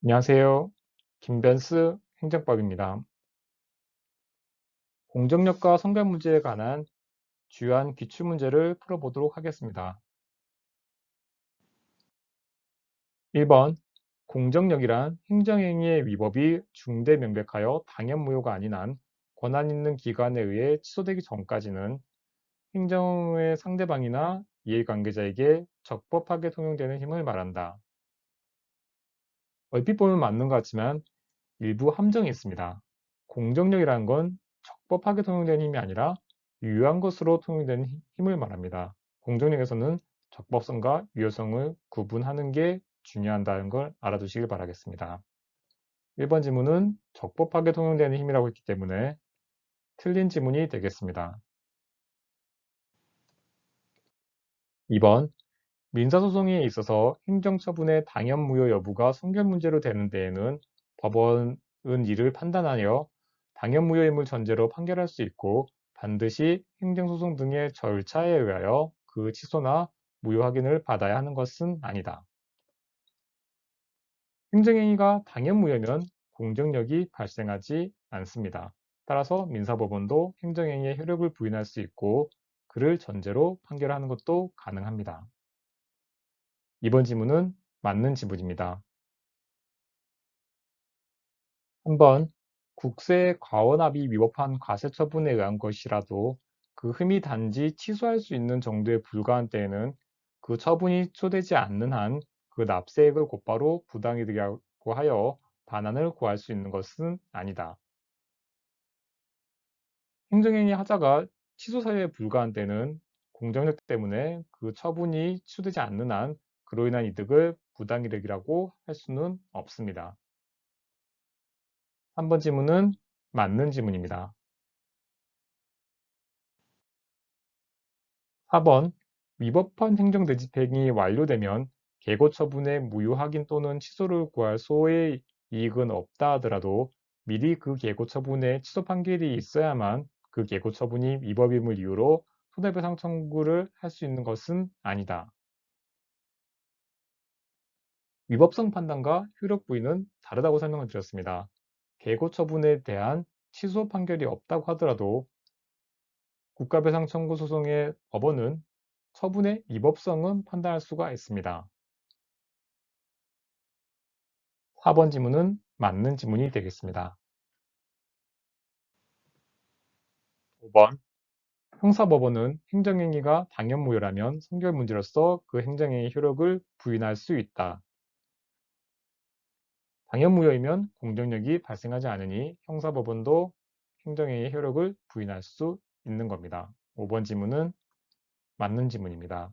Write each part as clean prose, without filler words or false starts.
안녕하세요. 김변스 행정법입니다. 공정력과 선별 문제에 관한 주요한 기출 문제를 풀어보도록 하겠습니다. 1번 공정력이란 행정행위의 위법이 중대명백하여 당연무효가 아닌 한 권한 있는 기관에 의해 취소되기 전까지는 행정의 상대방이나 이해관계자에게 적법하게 통용되는 힘을 말한다. 얼핏 보면 맞는 것 같지만 일부 함정이 있습니다. 공정력이라는 건 적법하게 통용되는 힘이 아니라 유효한 것으로 통용되는 힘을 말합니다. 공정력에서는 적법성과 유효성을 구분하는 게 중요하다는 걸 알아두시길 바라겠습니다. 1번 지문은 적법하게 통용되는 힘이라고 했기 때문에 틀린 지문이 되겠습니다. 2번 민사소송에 있어서 행정처분의 당연무효 여부가 선결 문제로 되는 데에는 법원은 이를 판단하여 당연무효임을 전제로 판결할 수 있고 반드시 행정소송 등의 절차에 의하여 그 취소나 무효 확인을 받아야 하는 것은 아니다. 행정행위가 당연무효면 공정력이 발생하지 않습니다. 따라서 민사법원도 행정행위에 효력을 부인할 수 있고 그를 전제로 판결하는 것도 가능합니다. 이번 지문은 맞는 지문입니다. 한번 국세의 과원합이 위법한 과세처분에 의한 것이라도 그 흠이 단지 취소할 수 있는 정도에 불과한 때에는 그 처분이 취소되지 않는 한 그 납세액을 곧바로 부당이득이라고 하여 반환을 구할 수 있는 것은 아니다. 행정행위 하자가 취소 사유에 불과한 때는 공정력 때문에 그 처분이 취소되지 않는 한 그로 인한 이득을 부당이득이라고 할 수는 없습니다. 3번 지문은 맞는 지문입니다. 4번 위법한 행정대집행이 완료되면 계고 처분의 무효 확인 또는 취소를 구할 소의 이익은 없다 하더라도 미리 그 계고 처분의 취소 판결이 있어야만 그 계고 처분이 위법임을 이유로 손해배상 청구를 할 수 있는 것은 아니다. 위법성 판단과 효력 부인은 다르다고 설명을 드렸습니다. 계고 처분에 대한 취소 판결이 없다고 하더라도 국가배상 청구 소송의 법원은 처분의 위법성은 판단할 수가 있습니다. 4번 지문은 맞는 지문이 되겠습니다. 5번 형사법원은 행정행위가 당연무효라면 선결 문제로서 그 행정행위 효력을 부인할 수 있다. 당연무효이면 공정력이 발생하지 않으니 형사법원도 행정행위 효력을 부인할 수 있는 겁니다. 5번 지문은 맞는 지문입니다.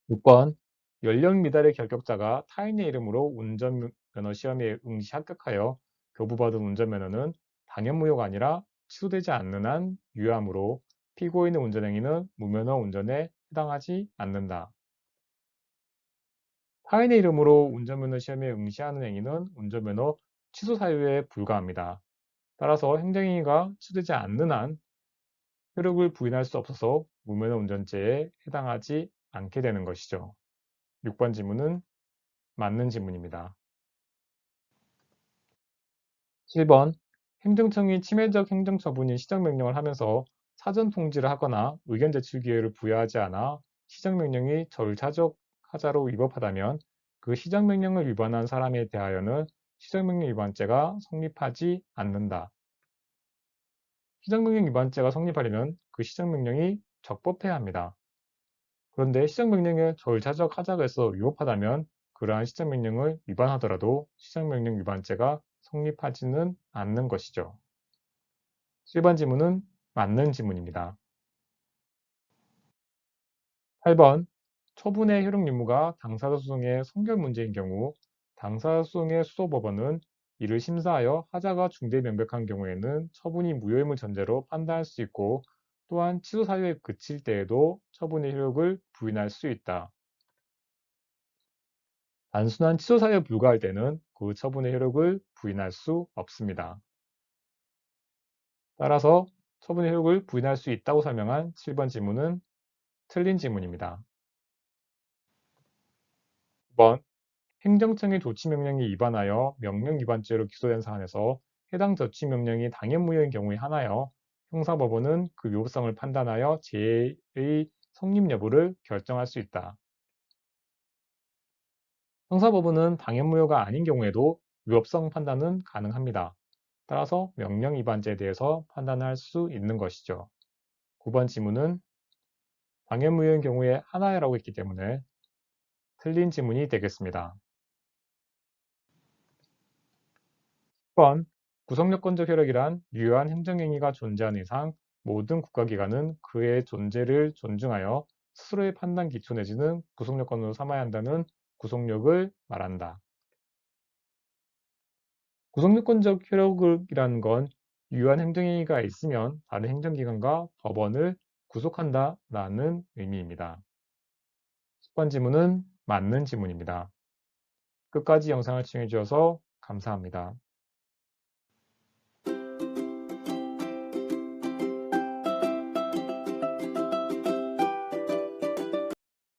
6번 연령 미달의 결격자가 타인의 이름으로 운전면허 시험에 응시 합격하여 교부받은 운전면허는 당연무효가 아니라 취소되지 않는 한 유효하므로 피고인의 운전행위는 무면허 운전에 해당하지 않는다. 타인의 이름으로 운전면허 시험에 응시하는 행위는 운전면허 취소 사유에 불과합니다. 따라서 행정행위가 취소되지 않는 한 효력을 부인할 수 없어서 무면허 운전죄에 해당하지 않게 되는 것이죠. 6번 지문은 맞는 지문입니다. 7번 행정청이 침해적 행정처분인 시정명령을 하면서 사전 통지를 하거나 의견 제출 기회를 부여하지 않아 시정명령이 절차적 하자로 위법하다면 그 시정명령을 위반한 사람에 대하여는 시정명령 위반죄가 성립하지 않는다. 시정명령 위반죄가 성립하려면 그 시정명령이 적법해야 합니다. 그런데 시정명령의 절차적 하자가 있어 위법하다면 그러한 시정명령을 위반하더라도 시정명령 위반죄가 성립하지는 않는 것이죠. 7번 지문은 맞는 지문입니다. 8번 처분의 효력 유무가 당사자 소송의 선결 문제인 경우 당사자 소송의 수소법원은 이를 심사하여 하자가 중대명백한 경우에는 처분이 무효임을 전제로 판단할 수 있고 또한 취소 사유에 그칠 때에도 처분의 효력을 부인할 수 있다. 단순한 취소 사유에 불과할 때는 그 처분의 효력을 부인할 수 없습니다. 따라서 처분의 효력을 부인할 수 있다고 설명한 7번 지문은 틀린 지문입니다. 9번. 행정청의 조치명령이 위반하여 명령위반죄로 기소된 사안에서 해당 조치명령이 당연무효인 경우에 하나여 형사법원은 그 위법성을 판단하여 재해의 성립 여부를 결정할 수 있다. 형사법원은 당연무효가 아닌 경우에도 위법성 판단은 가능합니다. 따라서 명령위반죄에 대해서 판단할 수 있는 것이죠. 9번 지문은 당연무효인 경우에 하나라고 했기 때문에 틀린 지문이 되겠습니다. 10번 구성요건적 효력이란 유효한 행정행위가 존재하는 이상 모든 국가기관은 그의 존재를 존중하여 스스로의 판단 기초 내지는 구성요건으로 삼아야 한다는 구속력을 말한다. 구성요건적 효력이라는 건 유효한 행정행위가 있으면 다른 행정기관과 법원을 구속한다라는 의미입니다. 10번 지문은 맞는 지문입니다. 끝까지 영상을 시청해 주셔서 감사합니다.